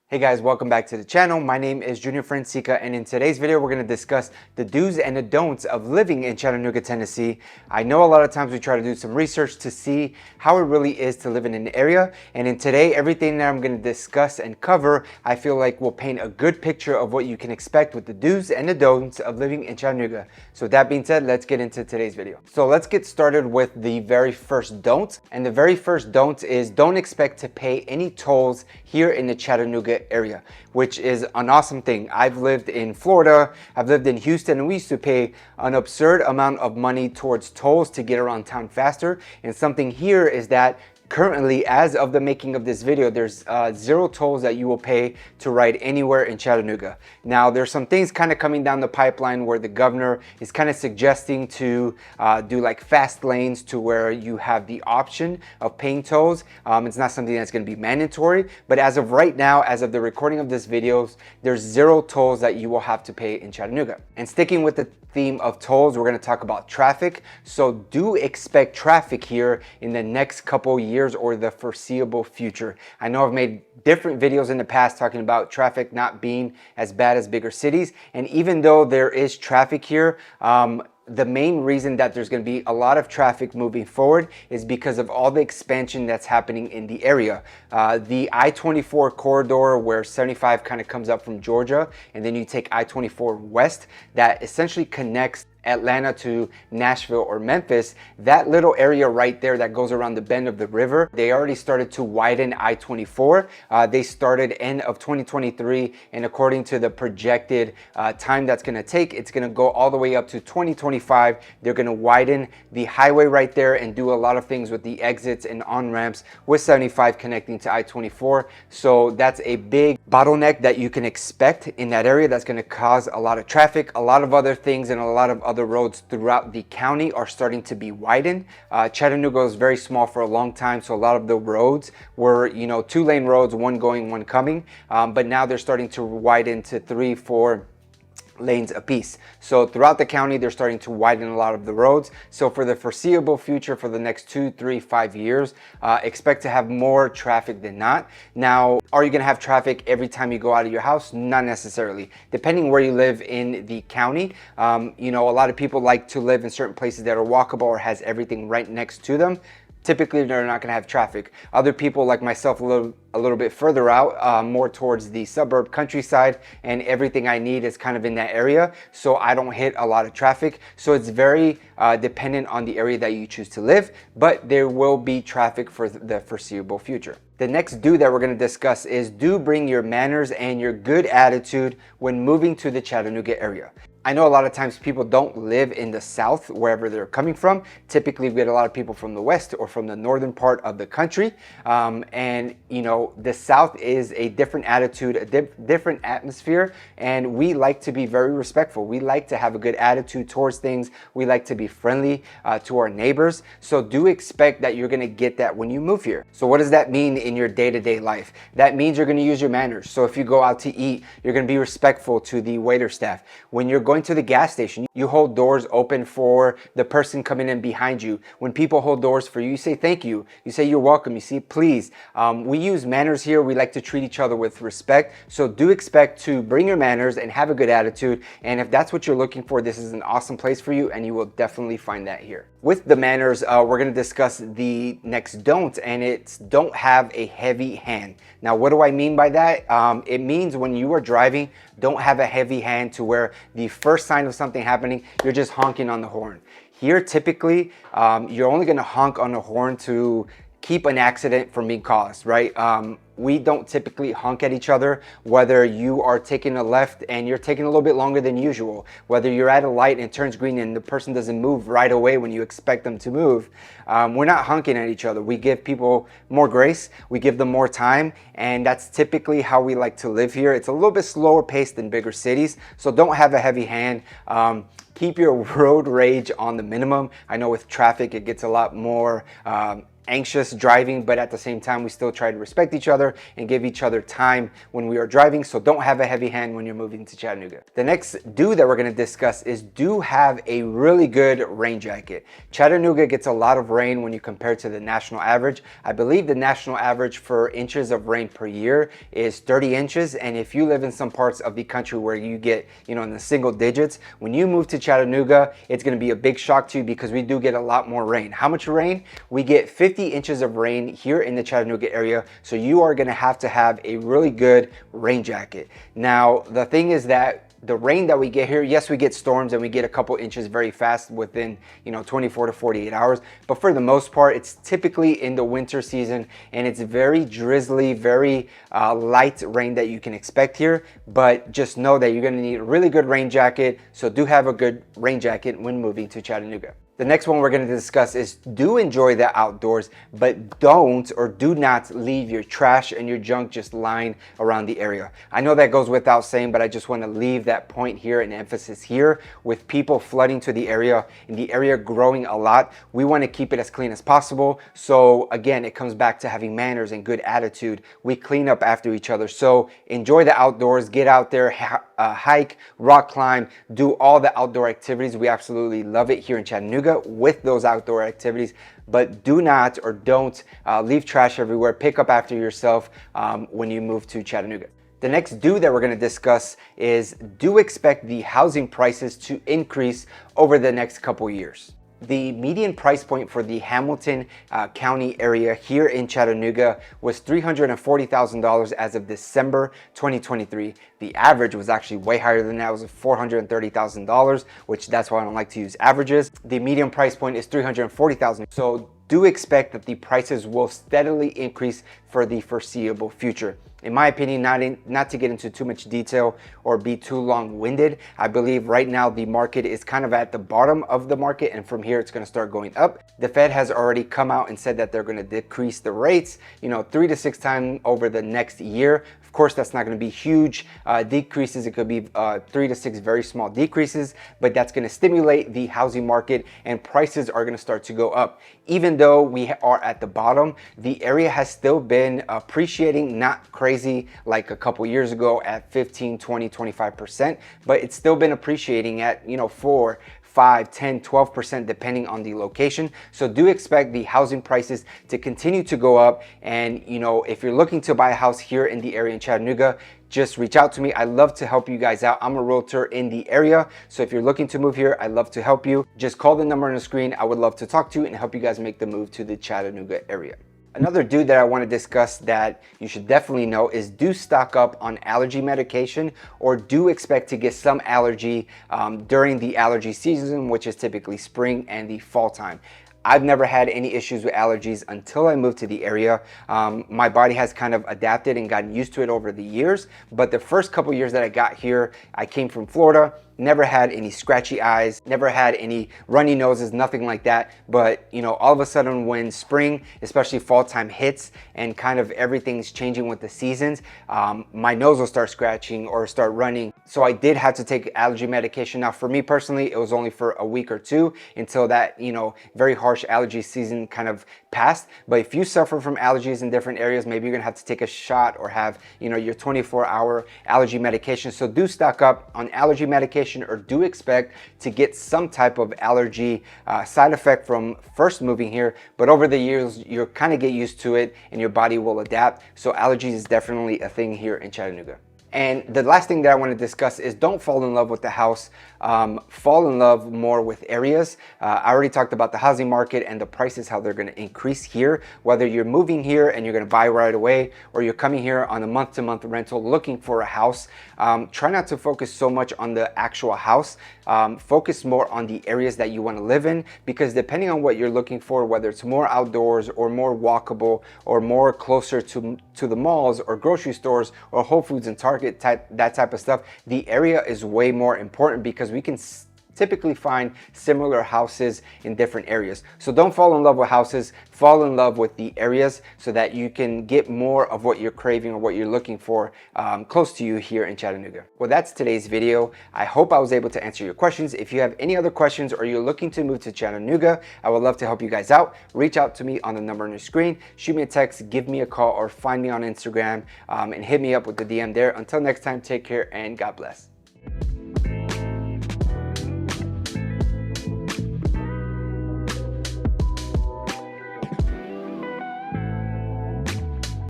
Hey guys, welcome back to the channel. My name is Junior Francica, and in today's video we're going to discuss the do's and the don'ts of living in Chattanooga, Tennessee. I know a lot of times we try to do some research to see how it really is to live in an area, and in today everything that I'm going to discuss and cover I feel like will paint a good picture of what you can expect with the do's and the don'ts of living in Chattanooga. So with that being said, let's get into today's video. So let's get started with the very first don't, and the very first don't is don't expect to pay any tolls here in the Chattanooga area, which is an awesome thing. I've lived in Florida, I've lived in Houston, and we used to pay an absurd amount of money towards tolls to get around town faster. And something here is that currently, as of the making of this video, there's zero tolls that you will pay to ride anywhere in Chattanooga. Now, there's some things kind of coming down the pipeline where the governor is kind of suggesting to do like fast lanes to where you have the option of paying tolls. It's not something that's going to be mandatory, but as of right now, as of the recording of this video, there's zero tolls that you will have to pay in Chattanooga. And sticking with the theme of tolls, we're going to talk about traffic. So do expect traffic here in the next couple years or the foreseeable future. I know I've made different videos in the past talking about traffic not being as bad as bigger cities, and even though there is traffic here, the main reason that there's going to be a lot of traffic moving forward is because of all the expansion that's happening in the area. The I-24 corridor, where 75 kind of comes up from Georgia, and then you take I-24 west, that essentially connects Atlanta to Nashville or Memphis. That little area right there that goes around the bend of the river, they already started to widen I-24. They started end of 2023, and according to the projected time that's going to take, it's going to go all the way up to 2025. They're going to widen the highway right there and do a lot of things with the exits and on-ramps with 75 connecting to I-24. So that's a big bottleneck that you can expect in that area. That's going to cause a lot of traffic. A lot of other things and a lot of other roads throughout the county are starting to be widened. Chattanooga was very small for a long time, so a lot of the roads were, two-lane roads, one going, one coming. But now they're starting to widen to 3, 4 lanes apiece. So throughout the county, they're starting to widen a lot of the roads. So for the foreseeable future, for the next 2, 3, 5 years, expect to have more traffic than not. Now, are you going to have traffic every time you go out of your house? Not necessarily. Depending where you live in the county, a lot of people like to live in certain places that are walkable or has everything right next to them. Typically, they're not going to have traffic. Other people like myself, a little bit further out, more towards the suburb countryside, and everything I need is kind of in that area, so I don't hit a lot of traffic. So it's very dependent on the area that you choose to live, but there will be traffic for the foreseeable future. The next do that we're going to discuss is do bring your manners and your good attitude when moving to the Chattanooga area. I know a lot of times people don't live in the South, wherever they're coming from. Typically, we get a lot of people from the West or from the northern part of the country. The South is a different attitude, a different atmosphere, and we like to be very respectful. We like to have a good attitude towards things. We like to be friendly to our neighbors. So do expect that you're going to get that when you move here. So what does that mean in your day-to-day life? That means you're going to use your manners. So if you go out to eat, you're going to be respectful to the waiter staff. When you're going to the gas station, you hold doors open for the person coming in behind you. When people hold doors for you, you say thank you. You say you're welcome. You say please. We use manners here. We like to treat each other with respect. So do expect to bring your manners and have a good attitude. And if that's what you're looking for, this is an awesome place for you, and you will definitely find that here. With the manners, we're going to discuss the next don't, and it's don't have a heavy hand. Now, what do I mean by that? It means when you are driving, don't have a heavy hand to where the first sign of something happening, you're just honking on the horn. Here, typically, you're only going to honk on the horn to keep an accident from being caused, right? We don't typically honk at each other, whether you are taking a left and you're taking a little bit longer than usual, whether you're at a light and it turns green and the person doesn't move right away when you expect them to move. We're not honking at each other. We give people more grace, we give them more time, and that's typically how we like to live here. It's a little bit slower paced than bigger cities, so don't have a heavy hand. Keep your road rage on the minimum. I know with traffic, it gets a lot more anxious driving, but at the same time we still try to respect each other and give each other time when we are driving. So don't have a heavy hand when you're moving to Chattanooga. The next do that we're going to discuss is do have a really good rain jacket. Chattanooga gets a lot of rain when you compare to the national average. I believe the national average for inches of rain per year is 30 inches, and if you live in some parts of the country where you get, in the single digits, when you move to Chattanooga, it's going to be a big shock to you because we do get a lot more rain. How much rain? We get 50 inches of rain here in the Chattanooga area, so you are going to have a really good rain jacket. Now, the thing is that the rain that we get here, yes, we get storms and we get a couple inches very fast within 24 to 48 hours, but for the most part it's typically in the winter season, and it's very drizzly, very light rain that you can expect here. But just know that you're going to need a really good rain jacket, so do have a good rain jacket when moving to Chattanooga. The next one we're going to discuss is do enjoy the outdoors, but don't or do not leave your trash and your junk just lying around the area. I know that goes without saying, but I just want to leave that point here and emphasis here. With people flooding to the area and the area growing a lot, we want to keep it as clean as possible. So again, it comes back to having manners and good attitude. We clean up after each other. So enjoy the outdoors, get out there, hike, rock climb, do all the outdoor activities. We absolutely love it here in Chattanooga with those outdoor activities, but do not or don't leave trash everywhere. Pick up after yourself when you move to Chattanooga. The next do that we're going to discuss is do expect the housing prices to increase over the next couple years. The median price point for the Hamilton County area here in Chattanooga was $340,000 as of December 2023. The average was actually way higher than that. It was $430,000, which that's why I don't like to use averages. The median price point is $340,000. So do expect that the prices will steadily increase for the foreseeable future. In my opinion, not to get into too much detail or be too long-winded, I believe right now the market is kind of at the bottom of the market, and from here it's going to start going up. The Fed has already come out and said that they're going to decrease the rates, 3 to 6 times over the next year. Of course, that's not going to be huge decreases. It could be 3 to 6 very small decreases, but that's going to stimulate the housing market and prices are going to start to go up. Even though we are at the bottom, the area has still been appreciating, not crazy like a couple years ago at 15, 20, 25%, but it's still been appreciating at 4, 5, 10, 12% depending on the location. So do expect the housing prices to continue to go up. And if you're looking to buy a house here in the area in Chattanooga, just reach out to me. I love to help you guys out. I'm a realtor in the area. So if you're looking to move here, I'd love to help you. Just call the number on the screen. I would love to talk to you and help you guys make the move to the Chattanooga area. Another do that I want to discuss that you should definitely know is do stock up on allergy medication, or do expect to get some allergy during the allergy season, which is typically spring and the fall time. I've never had any issues with allergies until I moved to the area. My body has kind of adapted and gotten used to it over the years, but the first couple years that I got here, I came from Florida. Never had any scratchy eyes, never had any runny noses, nothing like that. But all of a sudden when spring, especially fall time hits and kind of everything's changing with the seasons, my nose will start scratching or start running. So I did have to take allergy medication. Now for me personally, it was only for a week or two until that, very harsh allergy season kind of passed. But if you suffer from allergies in different areas, maybe you're gonna have to take a shot or have, your 24-hour allergy medication. So do stock up on allergy medication, or do expect to get some type of allergy side effect from first moving here, but over the years you'll kind of get used to it and your body will adapt. So allergies is definitely a thing here in Chattanooga. And the last thing that I want to discuss is don't fall in love with the house, fall in love more with areas. I already talked about the housing market and the prices, how they're going to increase here. Whether you're moving here and you're going to buy right away, or you're coming here on a month-to-month rental looking for a house, try not to focus so much on the actual house. Focus more on the areas that you want to live in, because depending on what you're looking for, whether it's more outdoors or more walkable or more closer to the malls or grocery stores or Whole Foods and Target, that type of stuff, the area is way more important, because we can typically find similar houses in different areas. So don't fall in love with houses, fall in love with the areas so that you can get more of what you're craving or what you're looking for close to you here in Chattanooga. Well, that's today's video. I hope I was able to answer your questions. If you have any other questions or you're looking to move to Chattanooga, I would love to help you guys out. Reach out to me on the number on your screen, shoot me a text, give me a call, or find me on Instagram and hit me up with the DM there. Until next time, take care and God bless.